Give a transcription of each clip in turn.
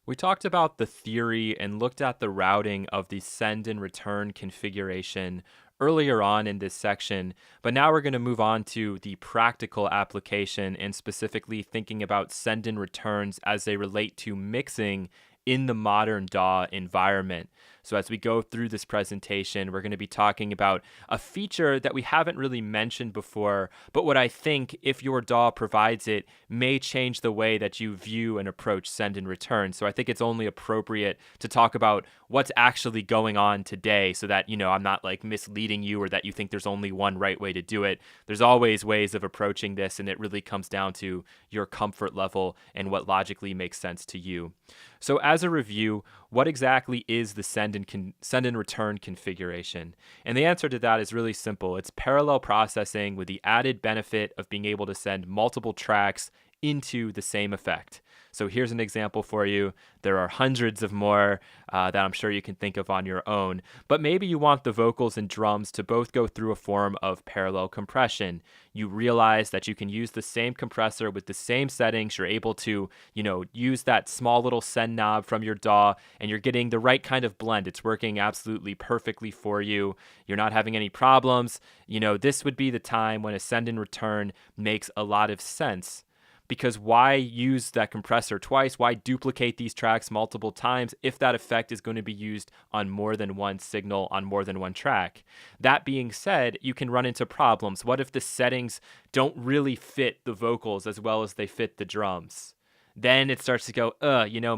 We talked about the theory and looked at the routing of the send and return configuration earlier on in this section, but now we're going to move on to the practical application and specifically thinking about send and returns as they relate to mixing in the modern DAW environment. So as we go through this presentation, we're going to be talking about a feature that we haven't really mentioned before, but what I think, if your DAW provides it, may change the way that you view and approach send and return. So I think it's only appropriate to talk about what's actually going on today so that, I'm not like misleading you or that you think there's only one right way to do it. There's always ways of approaching this, and it really comes down to your comfort level and what logically makes sense to you. So as a review, what exactly is the send and return configuration? And the answer to that is really simple. It's parallel processing with the added benefit of being able to send multiple tracks into the same effect. So here's an example for you. There are hundreds of more that I'm sure you can think of on your own, but maybe you want the vocals and drums to both go through a form of parallel compression. You realize that you can use the same compressor with the same settings. You're able to, use that small little send knob from your DAW, and you're getting the right kind of blend. It's working absolutely perfectly for you. You're not having any problems. This would be the time when a send and return makes a lot of sense. Because why use that compressor twice? Why duplicate these tracks multiple times if that effect is going to be used on more than one signal on more than one track? That being said, you can run into problems. What if the settings don't really fit the vocals as well as they fit the drums? Then it starts to go,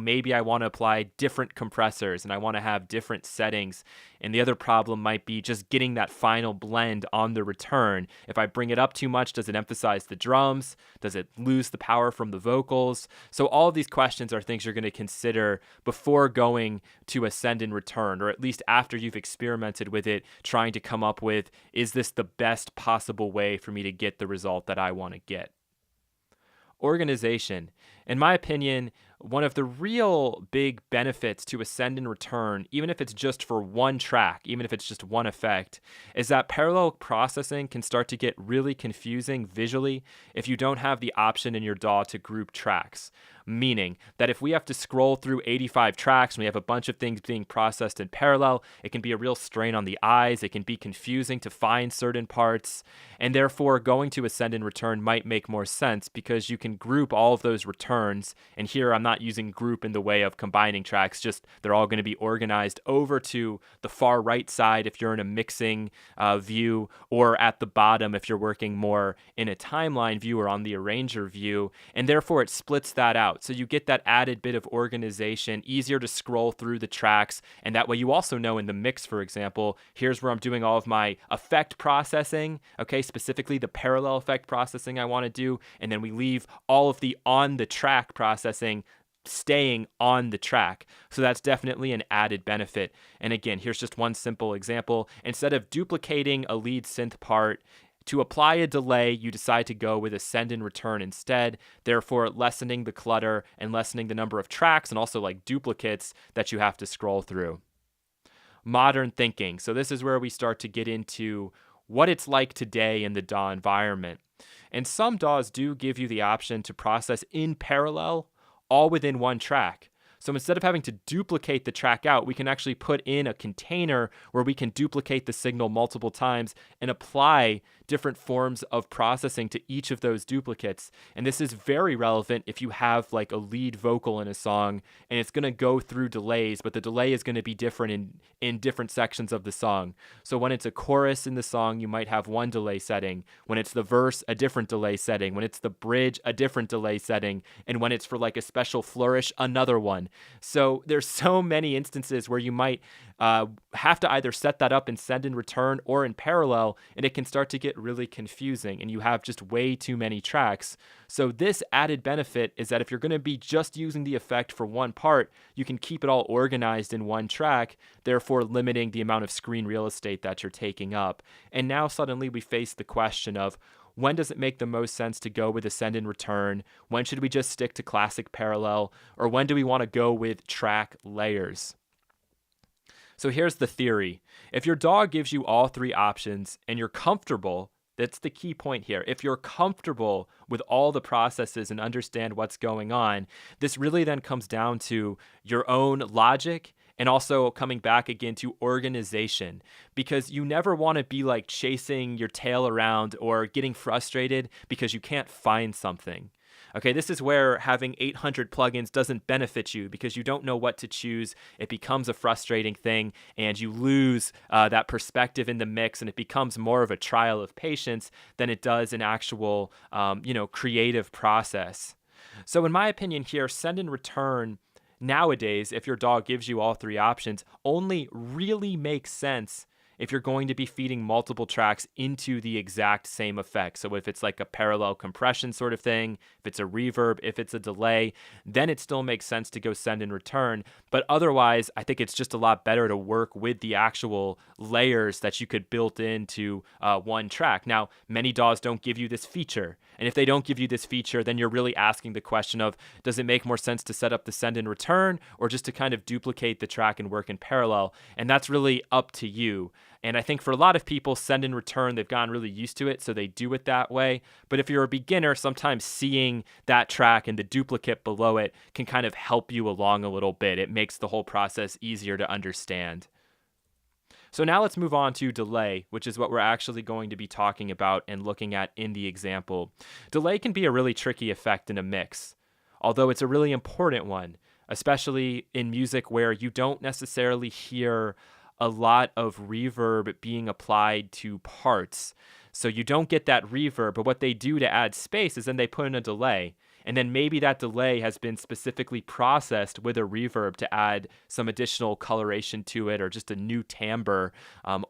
maybe I want to apply different compressors and I want to have different settings. And the other problem might be just getting that final blend on the return. If I bring it up too much, does it emphasize the drums? Does it lose the power from the vocals? So all of these questions are things you're going to consider before going to a send and return, or at least after you've experimented with it, trying to come up with, is this the best possible way for me to get the result that I want to get? Organization. In my opinion, one of the real big benefits to a send and return, even if it's just for one track, even if it's just one effect, is that parallel processing can start to get really confusing visually if you don't have the option in your DAW to group tracks. Meaning that if we have to scroll through 85 tracks and we have a bunch of things being processed in parallel, it can be a real strain on the eyes. It can be confusing to find certain parts. And therefore, going to a send and return might make more sense because you can group all of those returns. And here I'm not using group in the way of combining tracks, just they're all going to be organized over to the far right side if you're in a mixing view, or at the bottom if you're working more in a timeline view or on the arranger view. And therefore, it splits that out. So you get that added bit of organization, easier to scroll through the tracks. And that way you also know in the mix, for example, here's where I'm doing all of my effect processing, okay, specifically the parallel effect processing I want to do. And then we leave all of the on the track processing staying on the track. So that's definitely an added benefit. And again, here's just one simple example. Instead of duplicating a lead synth part, to apply a delay, you decide to go with a send and return instead, therefore lessening the clutter and lessening the number of tracks and also like duplicates that you have to scroll through. Modern thinking. So this is where we start to get into what it's like today in the DAW environment. And some DAWs do give you the option to process in parallel, all within one track. So instead of having to duplicate the track out, we can actually put in a container where we can duplicate the signal multiple times and apply different forms of processing to each of those duplicates. And this is very relevant if you have like a lead vocal in a song and it's going to go through delays, but the delay is going to be different in different sections of the song. So when it's a chorus in the song, you might have one delay setting. When it's the verse, a different delay setting. When it's the bridge, a different delay setting. And when it's for like a special flourish, another one. So there's so many instances where you might have to either set that up in send and return or in parallel, and it can start to get really confusing and you have just way too many tracks. So this added benefit is that if you're going to be just using the effect for one part, you can keep it all organized in one track, therefore limiting the amount of screen real estate that you're taking up. And now suddenly we face the question of, when does it make the most sense to go with a send and return? When should we just stick to classic parallel? Or when do we want to go with track layers? So here's the theory. If your DAW gives you all three options and you're comfortable That's the key point here. If you're comfortable with all the processes and understand what's going on, this really then comes down to your own logic and also coming back again to organization, because you never want to be like chasing your tail around or getting frustrated because you can't find something. Okay, this is where having 800 plugins doesn't benefit you because you don't know what to choose. It becomes a frustrating thing and you lose that perspective in the mix, and it becomes more of a trial of patience than it does an actual, creative process. So in my opinion here, send and return nowadays, if your DAW gives you all three options, only really makes sense if you're going to be feeding multiple tracks into the exact same effect. So if it's like a parallel compression sort of thing, if it's a reverb, if it's a delay, then it still makes sense to go send and return. But otherwise, I think it's just a lot better to work with the actual layers that you could build into one track. Now, many DAWs don't give you this feature. And if they don't give you this feature, then you're really asking the question of, does it make more sense to set up the send and return or just to kind of duplicate the track and work in parallel? And that's really up to you. And I think for a lot of people, send and return, they've gotten really used to it, so they do it that way. But if you're a beginner, sometimes seeing that track and the duplicate below it can kind of help you along a little bit. It makes the whole process easier to understand. So now let's move on to delay, which is what we're actually going to be talking about and looking at in the example. Delay can be a really tricky effect in a mix, although it's a really important one, especially in music where you don't necessarily hear a lot of reverb being applied to parts. So you don't get that reverb, but what they do to add space is then they put in a delay. And then maybe that delay has been specifically processed with a reverb to add some additional coloration to it or just a new timbre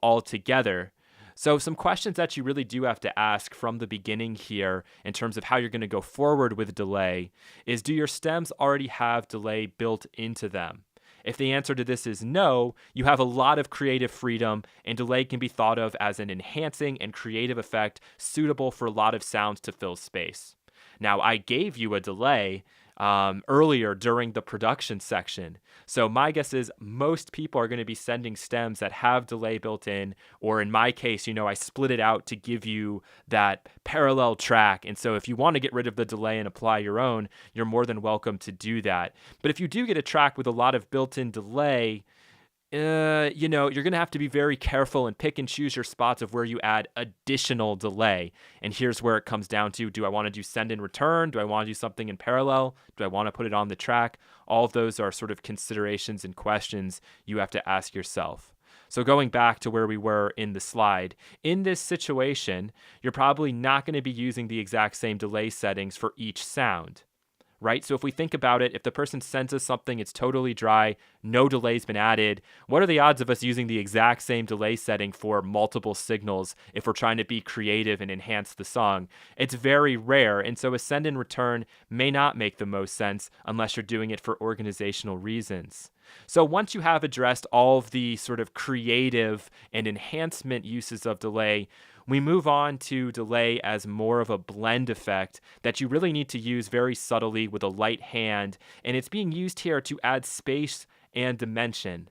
altogether. So some questions that you really do have to ask from the beginning here in terms of how you're going to go forward with delay is, do your stems already have delay built into them? If the answer to this is no, you have a lot of creative freedom, and delay can be thought of as an enhancing and creative effect suitable for a lot of sounds to fill space. Now, I gave you a delay earlier during the production section. So my guess is most people are going to be sending stems that have delay built in, or in my case, I split it out to give you that parallel track. And so if you want to get rid of the delay and apply your own, you're more than welcome to do that. But if you do get a track with a lot of built-in delay, you're going to have to be very careful and pick and choose your spots of where you add additional delay. And here's where it comes down to, do I want to do send and return? Do I want to do something in parallel? Do I want to put it on the track? All of those are sort of considerations and questions you have to ask yourself. So going back to where we were in the slide, in this situation, you're probably not going to be using the exact same delay settings for each sound. Right? So if we think about it, if the person sends us something, it's totally dry, no delay's been added, what are the odds of us using the exact same delay setting for multiple signals if we're trying to be creative and enhance the song? It's very rare, and so a send and return may not make the most sense unless you're doing it for organizational reasons. So once you have addressed all of the sort of creative and enhancement uses of delay, we move on to delay as more of a blend effect that you really need to use very subtly with a light hand, and it's being used here to add space and dimension,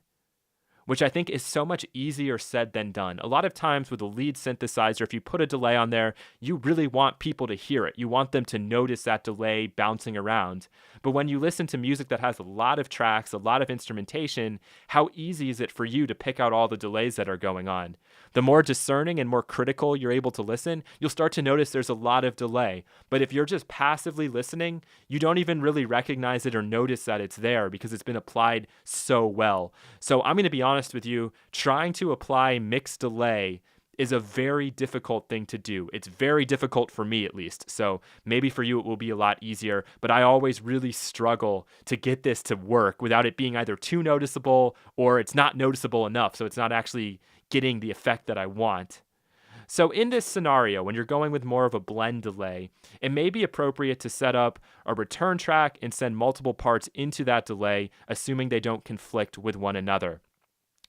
which I think is so much easier said than done. A lot of times with a lead synthesizer, if you put a delay on there, you really want people to hear it. You want them to notice that delay bouncing around. But when you listen to music that has a lot of tracks, a lot of instrumentation, how easy is it for you to pick out all the delays that are going on? The more discerning and more critical you're able to listen, you'll start to notice there's a lot of delay. But if you're just passively listening, you don't even really recognize it or notice that it's there because it's been applied so well. So I'm going to be honest with you, trying to apply mixed delay is a very difficult thing to do. It's very difficult for me, at least. So maybe for you it will be a lot easier, but I always really struggle to get this to work without it being either too noticeable or it's not noticeable enough, so it's not actually getting the effect that I want. So in this scenario, when you're going with more of a blend delay, it may be appropriate to set up a return track and send multiple parts into that delay, assuming they don't conflict with one another.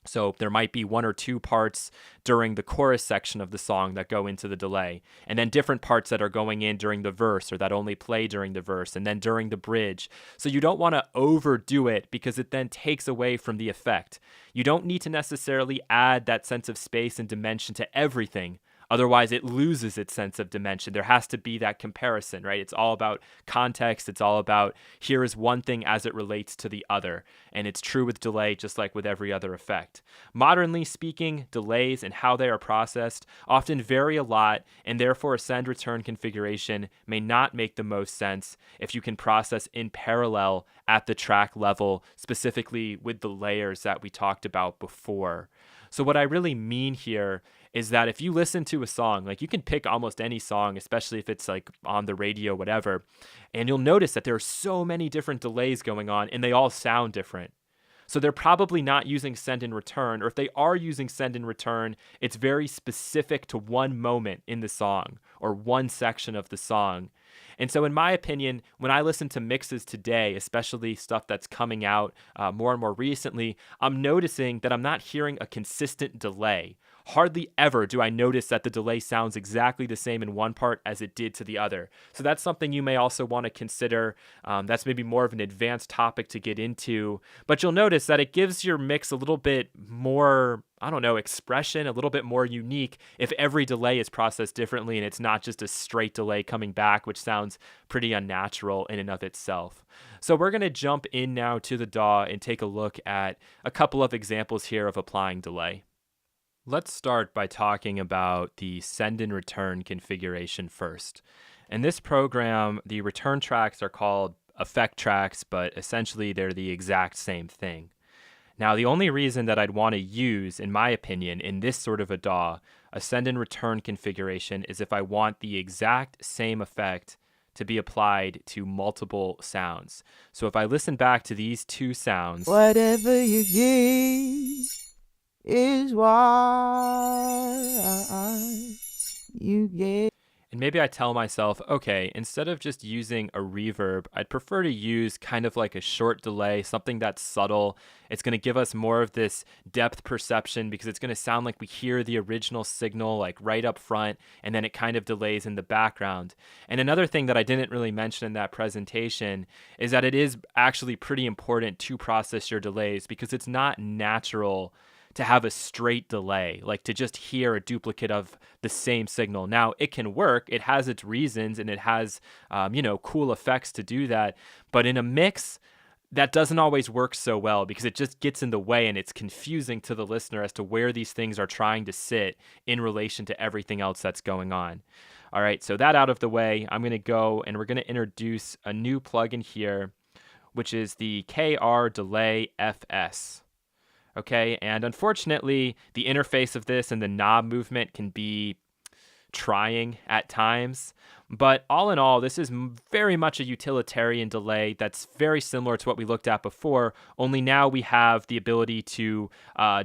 So there might be one or two parts during the chorus section of the song that go into the delay, and then different parts that are going in during the verse or that only play during the verse, and then during the bridge. So you don't want to overdo it because it then takes away from the effect. You don't need to necessarily add that sense of space and dimension to everything. Otherwise, it loses its sense of dimension. There has to be that comparison, right? It's all about context. It's all about here is one thing as it relates to the other. And it's true with delay, just like with every other effect. Modernly speaking, delays and how they are processed often vary a lot, and therefore a send-return configuration may not make the most sense if you can process in parallel at the track level, specifically with the layers that we talked about before. So what I really mean here is that if you listen to a song, like you can pick almost any song, especially if it's like on the radio, whatever, and you'll notice that there are so many different delays going on and they all sound different. So they're probably not using send and return, or if they are using send and return, it's very specific to one moment in the song or one section of the song. And so in my opinion, when I listen to mixes today, especially stuff that's coming out more and more recently, I'm noticing that I'm not hearing a consistent delay. Hardly ever do I notice that the delay sounds exactly the same in one part as it did to the other. So that's something you may also want to consider. That's maybe more of an advanced topic to get into, but you'll notice that it gives your mix a little bit more, I don't know, expression, a little bit more unique if every delay is processed differently and it's not just a straight delay coming back, which sounds pretty unnatural in and of itself. So we're going to jump in now to the DAW and take a look at a couple of examples here of applying delay. Let's start by talking about the send and return configuration first. In this program, the return tracks are called effect tracks, but essentially they're the exact same thing. Now, the only reason that I'd want to use, in my opinion, in this sort of a DAW, a send and return configuration is if I want the exact same effect to be applied to multiple sounds. So if I listen back to these two sounds, whatever you give is what you get. and maybe I tell myself, okay, instead of just using a reverb, I'd prefer to use kind of like a short delay, something that's subtle. It's going to give us more of this depth perception because it's going to sound like we hear the original signal like right up front, and then it kind of delays in the background. And another thing that I didn't really mention in that presentation is that it is actually pretty important to process your delays because it's not natural to have a straight delay, like to just hear a duplicate of the same signal. Now, it can work. It has its reasons and it has, cool effects to do that. But in a mix, that doesn't always work so well because it just gets in the way and it's confusing to the listener as to where these things are trying to sit in relation to everything else that's going on. All right, so that out of the way, I'm going to go and we're going to introduce a new plugin here, which is the KR Delay FS. Okay, and unfortunately, the interface of this and the knob movement can be trying at times. But all in all, this is very much a utilitarian delay that's very similar to what we looked at before, only now we have the ability to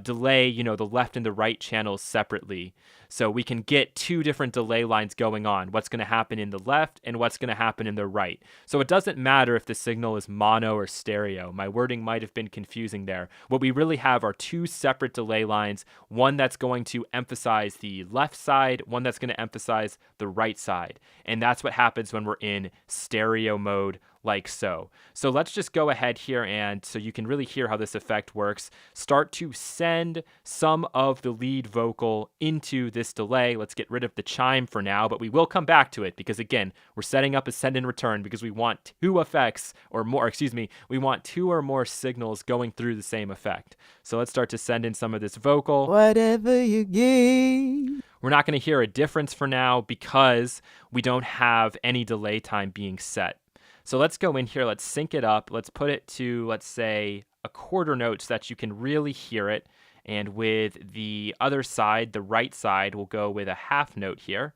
delay, the left and the right channels separately. So we can get two different delay lines going on, what's going to happen in the left and what's going to happen in the right. So it doesn't matter if the signal is mono or stereo. My wording might have been confusing there. What we really have are two separate delay lines, one that's going to emphasize the left side, one that's going to emphasize the right side. And that's what happens when we're in stereo mode like so. So let's just go ahead here and so you can really hear how this effect works. Start to send some of the lead vocal into this delay. Let's get rid of the chime for now, but we will come back to it because again, we're setting up a send and return because we want two effects or more, we want two or more signals going through the same effect. So let's start to send in some of this vocal. Whatever you give. We're not going to hear a difference for now because we don't have any delay time being set. So let's go in here, let's sync it up, let's put it to, let's say, a quarter note so that you can really hear it. And with the other side, the right side, we'll go with a half note here.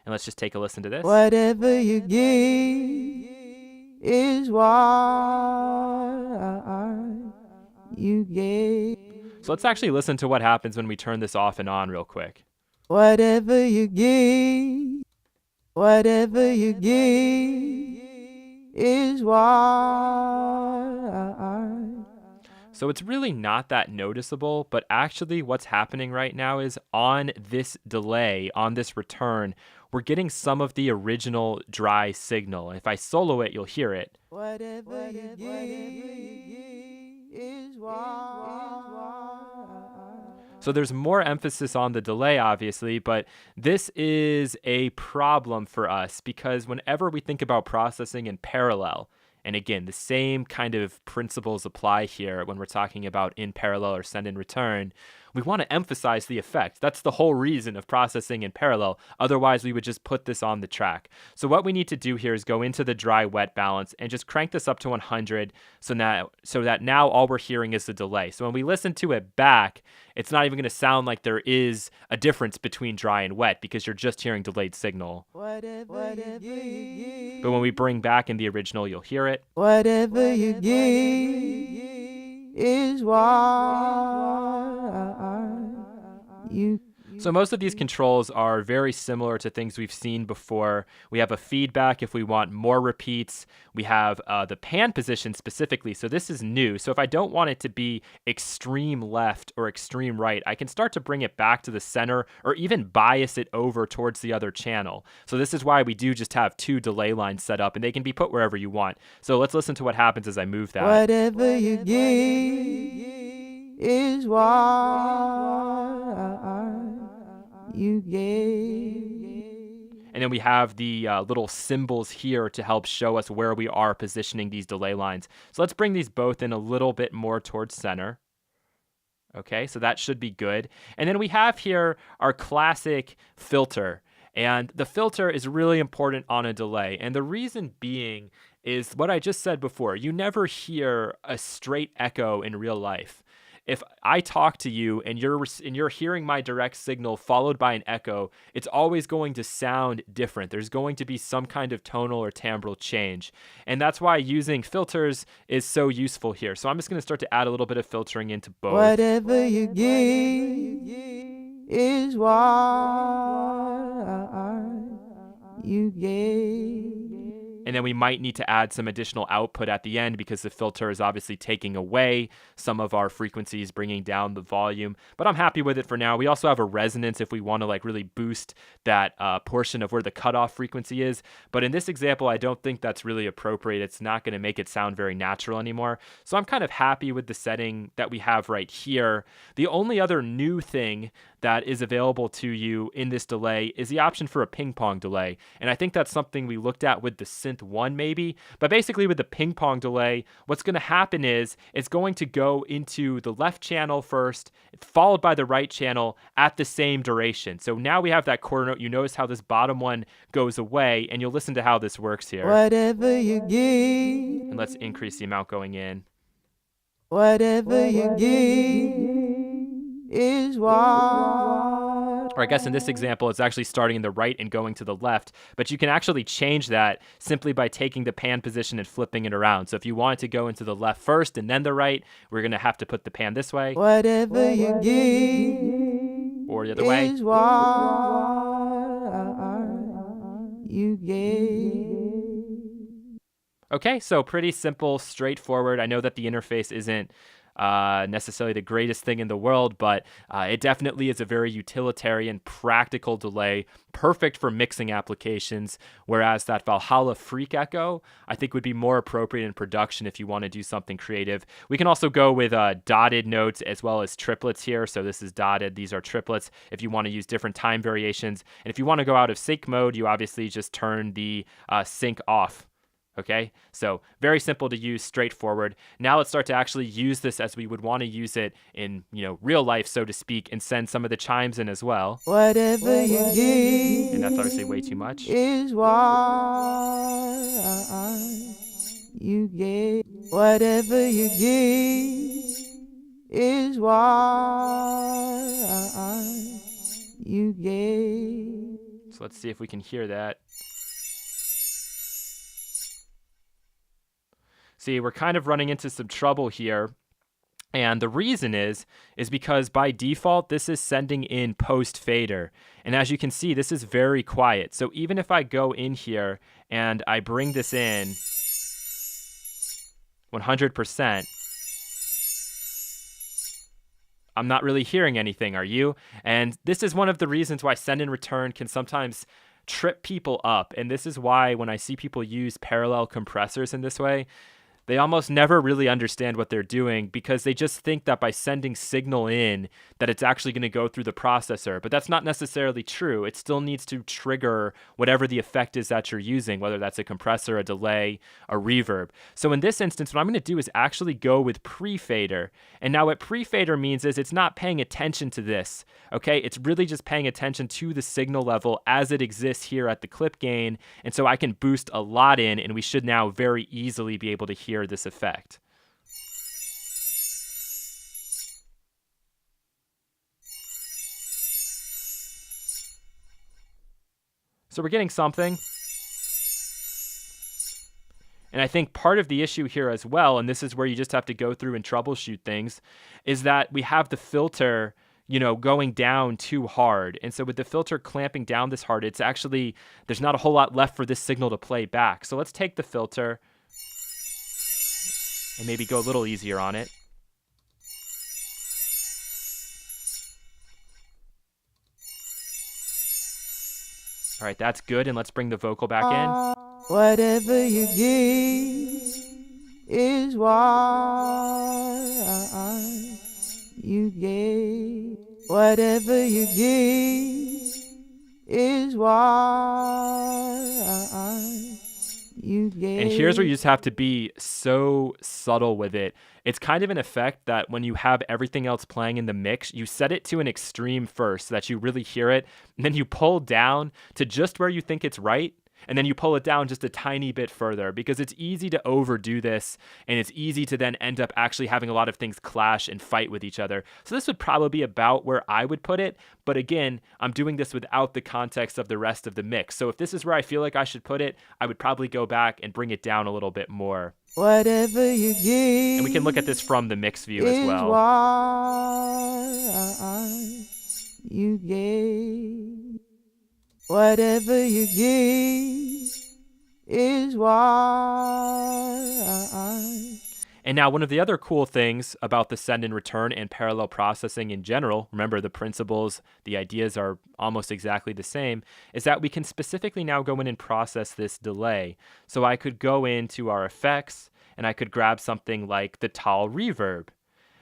And let's just take a listen to this. Whatever you give is what you get. So let's actually listen to what happens when we turn this off and on real quick. Whatever you give, whatever you give is what. So it's really not that noticeable, but actually what's happening right now is on this delay, on this return, we're getting some of the original dry signal. If I solo it, you'll hear it. Whatever you give is what. So there's more emphasis on the delay, obviously, but this is a problem for us because whenever we think about processing in parallel, and again, the same kind of principles apply here when we're talking about in parallel or send and return. We want to emphasize the effect. That's the whole reason of processing in parallel. Otherwise, we would just put this on the track. So what we need to do here is go into the dry-wet balance and just crank this up to 100 so that now all we're hearing is the delay. So when we listen to it back, it's not even going to sound like there is a difference between dry and wet because you're just hearing delayed signal. Whatever you give, But when we bring back in the original, you'll hear it. whatever you give is what you. So most of these controls are very similar to things we've seen before. We have a feedback if we want more repeats. We have the pan position specifically. So this is new. So if I don't want it to be extreme left or extreme right, I can start to bring it back to the center or even bias it over towards the other channel. So this is why we do just have 2 delay lines set up and they can be put wherever you want. So let's listen to what happens as I move that. Whatever you give is what you gave. And then we have the little symbols here to help show us where we are positioning these delay lines. So let's bring these both in a little bit more towards center. Okay, so that should be good. And then we have here our classic filter. And the filter is really important on a delay. And the reason being is what I just said before. You never hear a straight echo in real life. If I talk to you and you're hearing my direct signal followed by an echo, it's always going to sound different. There's going to be some kind of tonal or timbral change. And that's why using filters is so useful here. So I'm just going to start to add a little bit of filtering into both. Whatever you give is what you gave. And then we might need to add some additional output at the end because the filter is obviously taking away some of our frequencies, bringing down the volume. But I'm happy with it for now. We also have a resonance if we want to like really boost that portion of where the cutoff frequency is. But in this example, I don't think that's really appropriate. It's not going to make it sound very natural anymore. So I'm kind of happy with the setting that we have right here. The only other new thing that is available to you in this delay is the option for a ping pong delay. And I think that's something we looked at with the Synth 1 maybe. But basically with the ping pong delay, what's going to happen is it's going to go into the left channel first, followed by the right channel at the same duration. So now we have that quarter note. You notice how this bottom one goes away, and you'll listen to how this works here. Whatever you give, And let's increase the amount going in. whatever you give is what. Or I guess in this example, it's actually starting in the right and going to the left. But you can actually change that simply by taking the pan position and flipping it around. So if you want it to go into the left first and then the right, we're going to have to put the pan this way. Whatever you give Or the other way. is what you gave. Okay, so pretty simple, straightforward. I know that the interface isn't necessarily the greatest thing in the world, but it definitely is a very utilitarian, practical delay, perfect for mixing applications, whereas that Valhalla Freak Echo, I think would be more appropriate in production if you want to do something creative. We can also go with dotted notes as well as triplets here. So this is dotted, these are triplets if you want to use different time variations. And if you want to go out of sync mode, you obviously just turn the sync off. Okay, so very simple to use, straightforward. Now let's start to actually use this as we would want to use it in, real life, so to speak, and send some of the chimes in as well. Whatever you give And that's obviously way too much. is what you gave. Whatever you give is what you gave. So let's see if we can hear that. See, we're kind of running into some trouble here. And the reason is because by default, this is sending in post fader. And as you can see, this is very quiet. So even if I go in here and I bring this in 100%, I'm not really hearing anything, are you? And this is one of the reasons why send and return can sometimes trip people up. And this is why when I see people use parallel compressors in this way, They almost never really understand what they're doing because they just think that by sending signal in that it's actually going to go through the processor, but that's not necessarily true. It still needs to trigger whatever the effect is that you're using, whether that's a compressor, a delay, a reverb. So in this instance, what I'm going to do is actually go with pre-fader. And now what pre-fader means is it's not paying attention to this, okay? It's really just paying attention to the signal level as it exists here at the clip gain. And so I can boost a lot in, and we should now very easily be able to hear this effect. So we're getting something. And I think part of the issue here as well, and this is where you just have to go through and troubleshoot things, is that we have the filter, going down too hard. And so with the filter clamping down this hard, it's actually, there's not a whole lot left for this signal to play back. So let's take the filter and maybe go a little easier on it. All right, that's good. And let's bring the vocal back in. Whatever you give is what you gave. Whatever you give is what you gave. And here's where you just have to be so subtle with it. It's kind of an effect that when you have everything else playing in the mix, you set it to an extreme first so that you really hear it, and then you pull down to just where you think it's right, and then you pull it down just a tiny bit further, because it's easy to overdo this, and it's easy to then end up actually having a lot of things clash and fight with each other. So this would probably be about where I would put it, but again, I'm doing this without the context of the rest of the mix. So if this is where I feel like I should put it, I would probably go back and bring it down a little bit more. Whatever you give, and we can look at this from the mix view as well. What you gave. Whatever you give is what. And now one of the other cool things about the send and return and parallel processing in general, remember the principles, the ideas are almost exactly the same, is that we can specifically now go in and process this delay. So I could go into our effects and I could grab something like the tall reverb.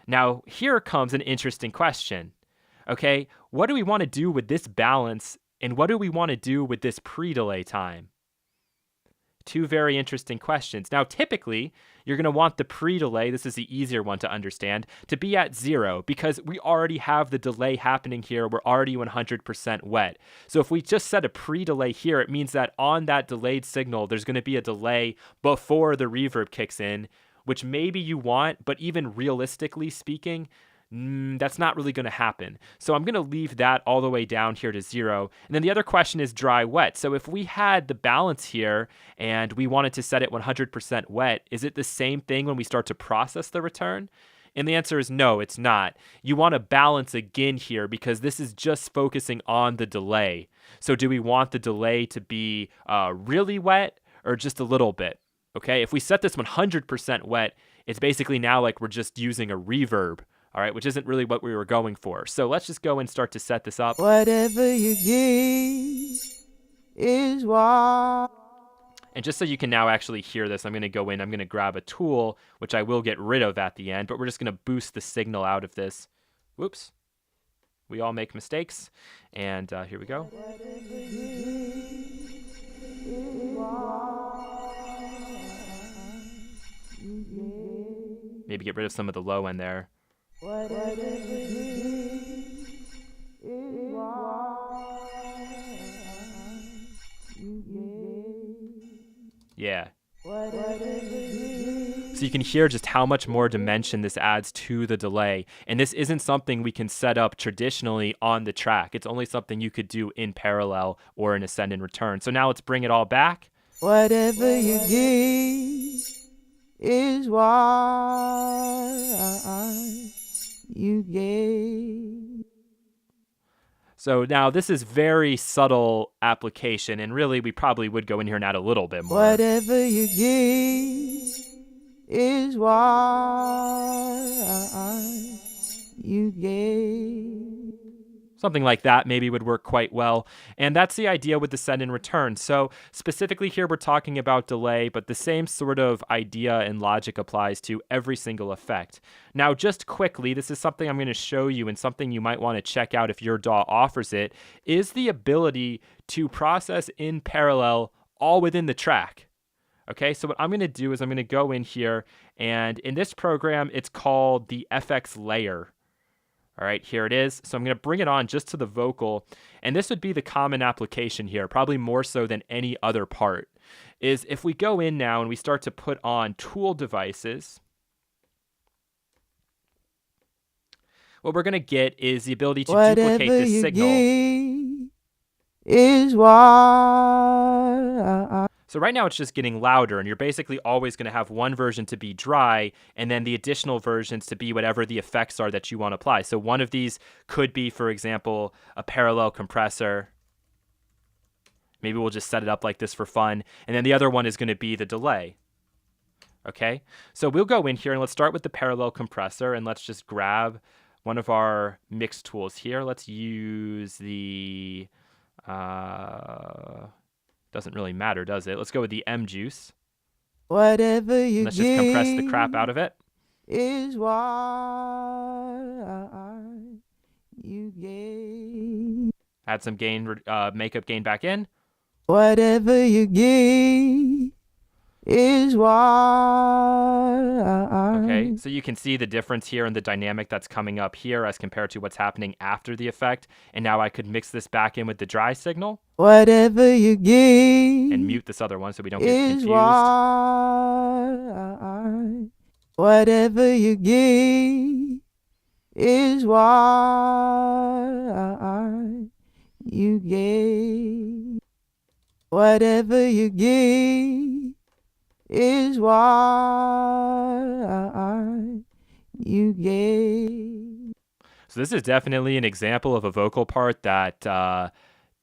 Now here comes an interesting question. Okay, what do we want to do with this balance, and what do we want to do with this pre-delay time? Two very interesting questions. Now, typically, you're going to want the pre-delay, this is the easier one to understand, to be at 0 because we already have the delay happening here. We're already 100% wet. So if we just set a pre-delay here, it means that on that delayed signal, there's going to be a delay before the reverb kicks in, which maybe you want, but even realistically speaking, that's not really going to happen. So I'm going to leave that all the way down here to 0. And then the other question is dry wet. So if we had the balance here and we wanted to set it 100% wet, is it the same thing when we start to process the return? And the answer is no, it's not. You want to balance again here because this is just focusing on the delay. So do we want the delay to be really wet or just a little bit? Okay, if we set this 100% wet, it's basically now like we're just using a reverb. All right, which isn't really what we were going for. So let's just go and start to set this up. Whatever you give is what. And just so you can now actually hear this, I'm going to go in, I'm going to grab a tool, which I will get rid of at the end, but we're just going to boost the signal out of this. Whoops. We all make mistakes. And here we go. Maybe get rid of some of the low end there. Yeah. So you can hear just how much more dimension this adds to the delay. And this isn't something we can set up traditionally on the track. It's only something you could do in parallel or in a send and return. So now let's bring it all back. Whatever you give is what you gave. So now this is very subtle application, and really we probably would go in here and add a little bit more. Whatever you give is what you gave. Something like that maybe would work quite well. And that's the idea with the send and return. So specifically here, we're talking about delay, but the same sort of idea and logic applies to every single effect. Now, just quickly, this is something I'm going to show you and something you might want to check out if your DAW offers it, is the ability to process in parallel all within the track. Okay, so what I'm going to do is I'm going to go in here, and in this program, it's called the FX layer. All right, here it is. So I'm going to bring it on just to the vocal. And this would be the common application here, probably more so than any other part, is if we go in now and we start to put on tool devices, what we're going to get is the ability to duplicate this signal. Is why. So right now it's just getting louder, and you're basically always going to have one version to be dry and then the additional versions to be whatever the effects are that you want to apply. So one of these could be, for example, a parallel compressor. Maybe we'll just set it up like this for fun. And then the other one is going to be the delay. Okay, so we'll go in here and let's start with the parallel compressor, and let's just grab one of our mix tools here. Let's use the... doesn't really matter, does it? Let's go with the M juice. Whatever you Let's just compress the crap out of it. Is why you gave. Add some gain, makeup gain back in. Whatever you give is why. Okay, so you can see the difference here in the dynamic that's coming up here as compared to what's happening after the effect. And now I could mix this back in with the dry signal. Whatever you give and mute this other one so we don't get is confused. Why. Whatever you give is why you gave. Whatever you give is why you gave. So this is definitely an example of a vocal part that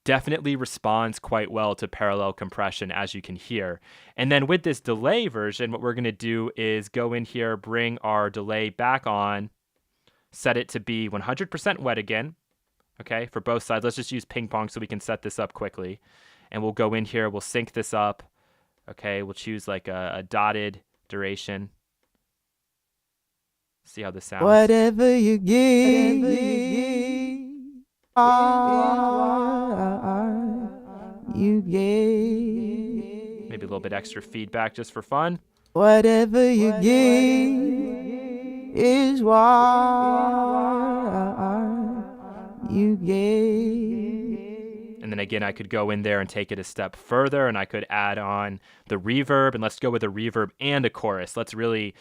definitely responds quite well to parallel compression, as you can hear. And then with this delay version, what we're going to do is go in here, bring our delay back on, set it to be 100% wet again. Okay, for both sides. Let's just use ping pong so we can set this up quickly. And we'll go in here, we'll sync this up. Okay, we'll choose like a dotted duration. See how this sounds. Whatever you give, you gave. Maybe a little bit extra feedback just for fun. Whatever you give is why you gave. And then again, I could go in there and take it a step further, and I could add on the reverb, and let's go with a reverb and a chorus. Let's really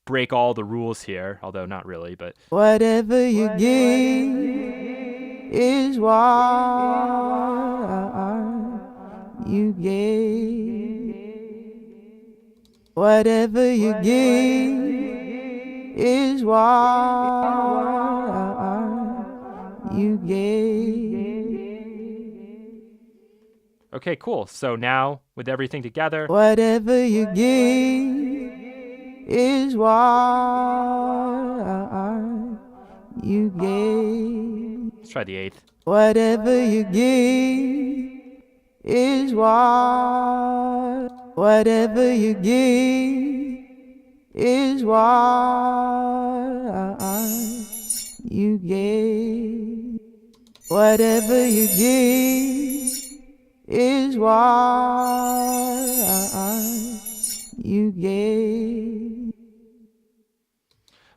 break all the rules here, although not really, but... Whatever you give is why you gave. Whatever you give is why you gave. Okay, cool. So now, with everything together... Whatever you give is why you gave. Let's try the eighth. Whatever you give is why. Whatever you give is why you gave. Whatever you give is why you gave.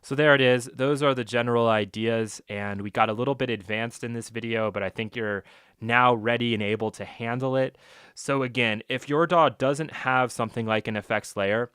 So there it is. Those are the general ideas, and we got a little bit advanced in this video, but I think you're now ready and able to handle it. So again, if your DAW doesn't have something like an effects layer,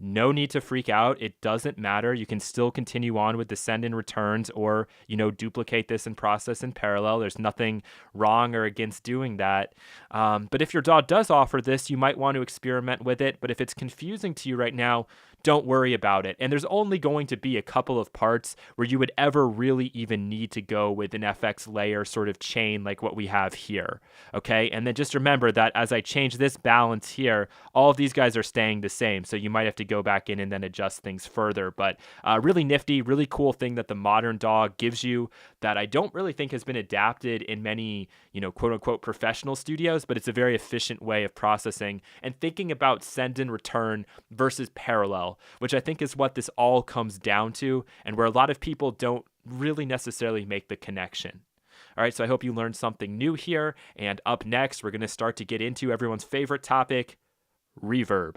no need to freak out. It doesn't matter. You can still continue on with the send and returns, or, duplicate this and process in parallel. There's nothing wrong or against doing that. But if your DAW does offer this, you might want to experiment with it. But if it's confusing to you right now, don't worry about it. And there's only going to be a couple of parts where you would ever really even need to go with an FX layer sort of chain like what we have here. Okay. And then just remember that as I change this balance here, all of these guys are staying the same. So you might have to go back in and then adjust things further. But really nifty, really cool thing that the modern DAW gives you that I don't really think has been adapted in many, quote unquote professional studios, but it's a very efficient way of processing and thinking about send and return versus parallel, which I think is what this all comes down to, and where a lot of people don't really necessarily make the connection. All right, so I hope you learned something new here. And up next, we're going to start to get into everyone's favorite topic, reverb.